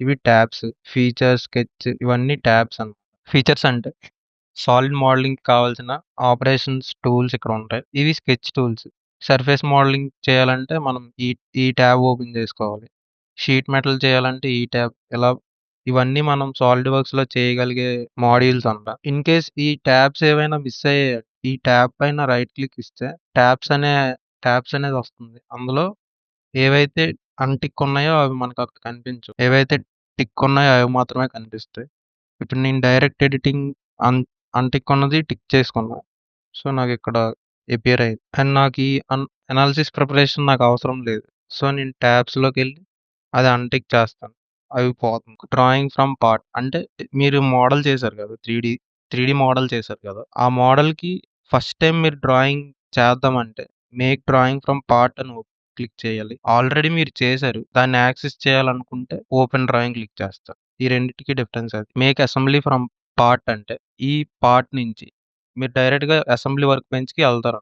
ఇవి tabs. Features, sketch ఇవన్నీ tabs అన్నమాట. ఫీచర్స్ అంటే సాలిడ్ మోడలింగ్‌కి కావాల్సిన ఆపరేషన్స్ టూల్స్ ఇక్కడ ఉంటాయి. ఇవి స్కెచ్ టూల్స్. సర్ఫేస్ మోడలింగ్ చేయాలంటే మనం ఈ ట్యాబ్ ఓపెన్ చేసుకోవాలి. షీట్ మెటల్ చేయాలంటే ఈ ట్యాబ్. ఇలా ఇవన్నీ మనం సాలిడ్ వర్క్స్‌లో చేయగలిగే మాడ్యూల్స్ అంట. ఇన్ కేస్ ఈ ట్యాబ్స్ ఏవైనా మిస్ అయ్యాయి, ఈ ట్యాబ్ పైన రైట్ క్లిక్ ఇస్తే ట్యాబ్స్ అనేది వస్తుంది. అందులో ఏవైతే అన్‌టిక్ ఉన్నాయో అవి మనకు అక్కడ కనిపించవు. ఏవైతే టిక్ ఉన్నాయో అవి మాత్రమే కనిపిస్తాయి. ఇప్పుడు నేను డైరెక్ట్ ఎడిటింగ్ అన్ అన్‌టిక్ ఉన్నది టిక్ చేసుకున్నా. సో, నాకిక్కడ అపియర్ అయింది. అండ్ నాకు ఈ అనాలిసిస్ ప్రిపరేషన్ నాకు అవసరం లేదు. సో, నేను ట్యాబ్స్‌లోకెళ్ళి అది అన్‌టిక్ చేస్తాను. అవి పోతుంది. డ్రాయింగ్ ఫ్రమ్ పార్ట్ అంటే మీరు మోడల్ చేశారు కదా! 3డీ మోడల్ చేశారు కదా! ఆ మోడల్‌కి ఫస్ట్ టైమ్ మీరు డ్రాయింగ్ చేద్దామంటే మేక్ డ్రాయింగ్ ఫ్రమ్ పార్ట్ అని క్లిక్ చేయాలి. ఆల్రెడీ మీరు చేశారు. దాన్ని యాక్సెస్ చేయాలనుకుంటే ఓపెన్ డ్రాయింగ్ క్లిక్ చేస్తారు. ఈ రెండిటికి డిఫరెన్స్ అది. మేక్ అసెంబ్లీ ఫ్రమ్ పార్ట్ అంటే ఈ పార్ట్ నుంచి మీరు డైరెక్ట్‌గా అసెంబ్లీ వర్క్ బెంచ్‌కి ఎళ్తారు.